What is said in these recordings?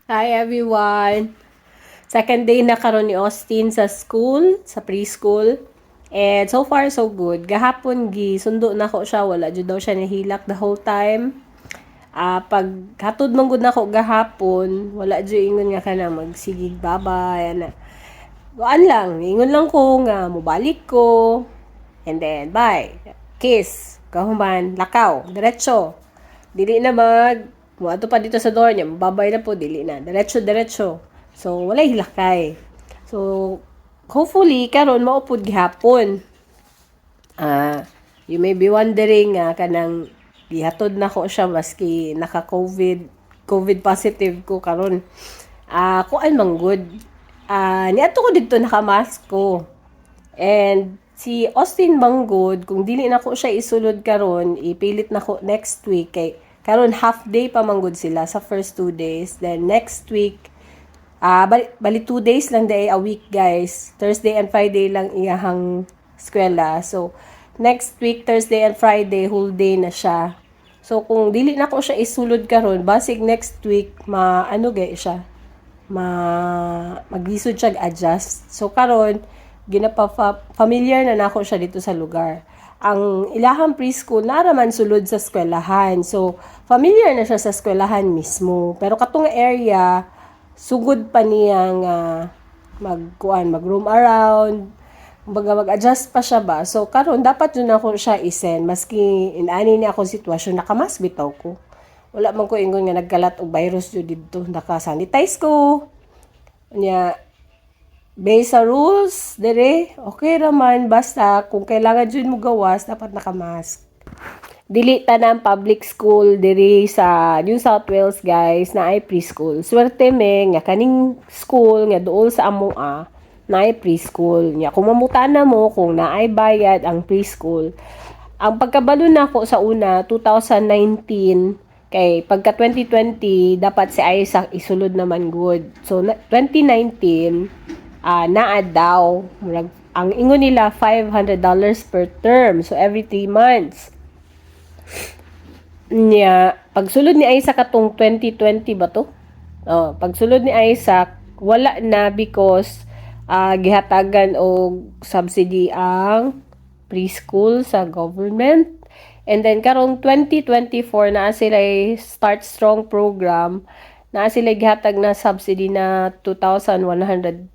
Hi everyone! Second day na karon ni Austin sa school, sa preschool. And so far so good. Gahapon sundo na ko siya, wala jud daw siya nahilak the whole time. Pag hatod man gud nako gahapon, wala jud ingon nga kana magsigig babay ana. Waan lang, ingon lang ko nga mobalik ko. And then bye. Kiss, kahuman, lakaw, diretso. Dili na muadto pa dito sa door niya, mababay na po, dili na. Diretso. So, walay hilakay. So, hopefully, karon maupod gihapon. You may be wondering kanang gihatod na ko siya maski naka-COVID, COVID positive ko karon. Kuan man good. Niadto ko dito naka-mask ko. And si Austin Banggod, kung dili na ko siya isulod karon, ipilit na ko next week kay karon half day pa manggod sila sa first 2 days. Then next week, bali 2 days lang day a week guys. Thursday and Friday lang iyahang eskwela. So next week Thursday and Friday whole day na siya. So kung dili na ko siya isulod karon, basig next week maano gay siya. Maglisod siya adjust. So karon familiar na nako siya dito sa lugar. Ang ilahang preschool naraman sulod sa eskwelahan. So, familiar na siya sa eskwelahan mismo. Pero katong area, sugod pa niya nga mag-roam around, mag-adjust pa siya ba. So, karon dapat yun ako siya isen. Maski inani niya akong sitwasyon, nakamas bitaw ko. Wala man ko ingon nga nagkalat og virus yun dito. Naka-sanitize ko. Nya, based sa rules, dire, okay raman, basta kung kailangan dyan mo gawas, dapat nakamask. Dili tanang public school diri sa New South Wales guys na ay preschool. Swerte me nga kaning school nga dool sa amoa na ay preschool. Nya kung mamutana mo kung naay bayad ang preschool. Ang pagkabalo nako sa una 2019 kay pagka 2020 dapat si Isaac isulod naman good. So 2019 naa daw. Ang ingon nila, $500 per term. So, every 3 months. Pagsulod ni Isaac katong 2020 ba to? Pagsulod ni Isaac, wala na because gihatagan og subsidy ang preschool sa government. And then, karong 2024 na sila Start Strong program na sila gihatag na subsidy na $2,110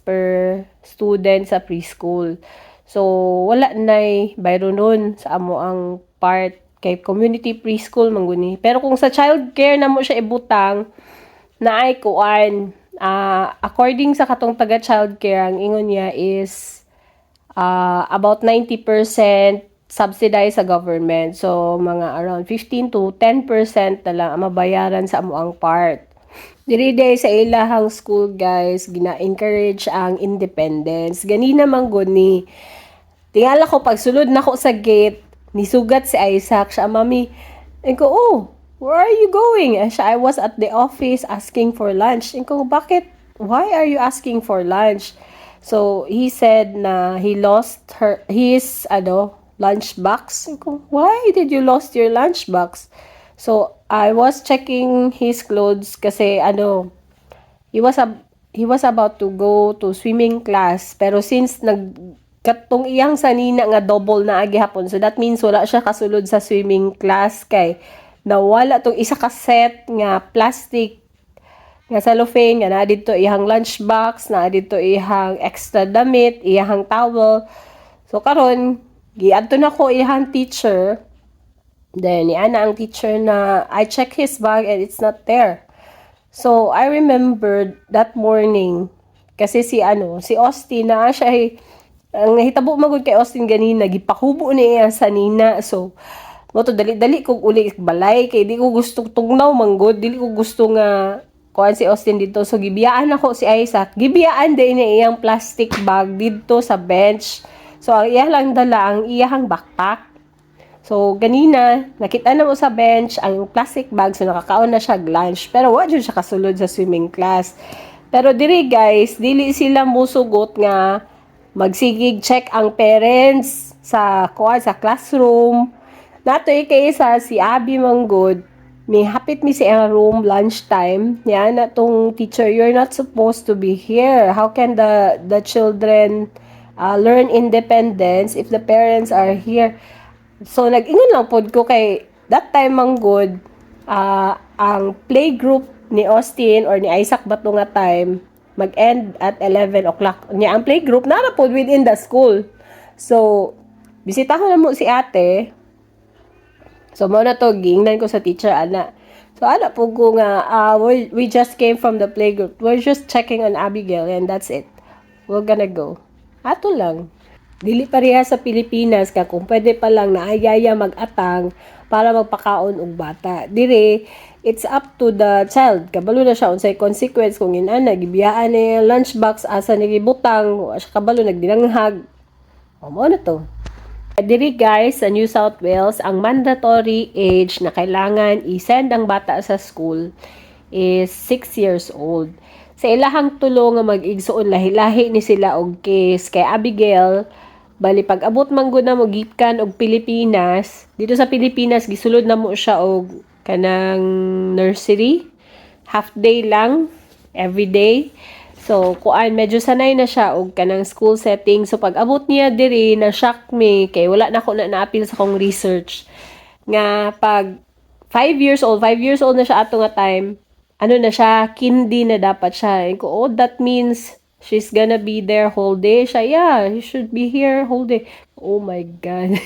per student sa preschool. So, wala na bayro nun sa amo ang part kay community preschool mangguni. Pero kung sa child care na mo siya ibutang, na ay kuan, according sa katong taga child care, ang ingon niya is about 90% subsidized sa government. So, mga around 15 to 10% na lang ang mabayaran sa amuang part. Diri day sa ilahang school, guys, gina-encourage ang independence. Ganina man gud ni. Tingala ko, pagsulod na ko sa gate, nisugat si Isaac. Siya, mami, ko, oh, where are you going? Siya, I was at the office asking for lunch. Ko, bakit? Why are you asking for lunch? So, he said na he lost his lunchbox. Why did you lost your lunchbox? So, I was checking his clothes kasi he was about to go to swimming class. Pero since katong iyang sanina nga double na agi hapon, so that means wala siya kasulod sa swimming class kay nawala tong isa ka set nga plastic nga cellophane nga na dito ihang lunchbox, na dito ihang extra damit, ihang towel. So karon giadto na ko ihang teacher. Then niana ang teacher na I check his bag and it's not there. So I remembered that morning kasi si Austin na siya ang hitabo magud kay Austin ganina gipakubo niya sa nina. So mo to dali-dali kog uli balay kay di ko gusto tugnaw manggod, dili ko gusto nga kuan si Austin dito. So gibiyaan ako si Isaac. Gibiyaan din niya iyang plastic bag dito sa bench. So ang iya lang dala ang iyang backpack. So ganina nakita na mo sa bench ang plastic bag, so nakakaon na siya lunch. Pero wa jud siya kasulod sa swimming class. Pero diri guys, dili sila musugot nga magsigig check ang parents sa classroom. Nato kay isa si Abby Manggod May hapit mi sa room lunchtime. Yan na tong teacher, you're not supposed to be here. How can the children learn independence if the parents are here? So nag-ingon lang pod ko kay that time man good ang playgroup ni Austin or ni Isaac bato nga time mag-end at 11 o'clock. Nya ang playgroup na pod within the school. So bisitahon na mo si ate. So, mo na to, giingnan ko sa teacher, ana. So, ana po ko nga, we just came from the playgroup. We're just checking on Abigail and that's it. We're gonna go. Ato lang. Dili pareha sa Pilipinas ka kung pwede pa lang naayaya mag-atang para magpakaon og bata. Dire, it's up to the child. Kabalo na siya unsay consequence kung inana gibiyaan ni lunchbox asa ni gibutang, kabalo nagdilanghag. O mo na to. Diri guys, sa New South Wales, ang mandatory age na kailangan i-send ang bata sa school is 6 years old. Sa ilahang tulo nga mag-igsuon lahi-lahi ni sila og case kay Abigail, bali pag abot man gud na mo gikan og Pilipinas, dito sa Pilipinas gisulod na mo siya og kanang nursery, half day lang every day. So, kuan medyo sanay na siya og kanang school setting. So, pag abot niya diri na shock me kay wala na ko na naapil sa kong research nga pag 5 years old na siya ato nga time, ano na siya, kindi na dapat siya. And ko, oh, that means she's gonna be there whole day. Siya, yeah, he should be here whole day. Oh my God.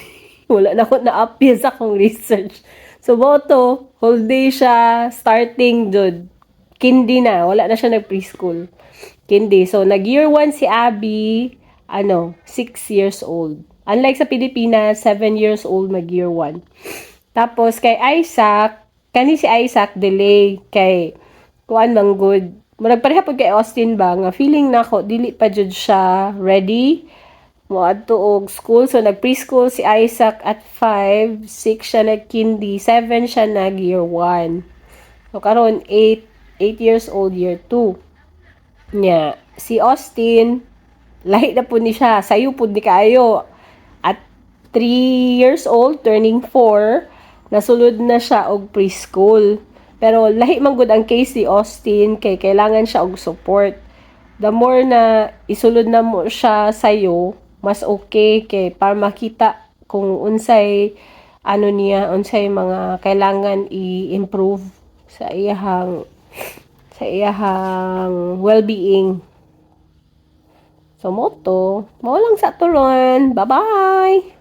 Wala na ko na-appeal sa kong research. So, boto, whole day siya, starting jud. Kindi na, wala na siya nag-preschool. Kindi. So, nag-year 1 si Abby, 6 years old. Unlike sa Pilipinas, 7 years old mag-year 1. Tapos, kay Isaac, kani si Isaac, delay. Kay, kuan mang good. Nagpareha po kay Austin ba, nga feeling na ko, dili pa jud siya ready. Mo adto og school. So, nag-preschool si Isaac at 5, 6 siya nag-kindi, 7 siya nag-year 1. So, karon 8 years old, year 2. Nya, si Austin, lahi na po ni siya, sayo po ni kayo. At 3 years old, turning 4, nasulod na siya og preschool. Pero lahi man gud ang case si Austin, kay kailangan siya og support. The more na isulod na mo siya sayo, mas okay kay para makita kung unsay unsay mga kailangan i-improve sa iyahang well-being. So, mo lang sa turon. Bye-bye!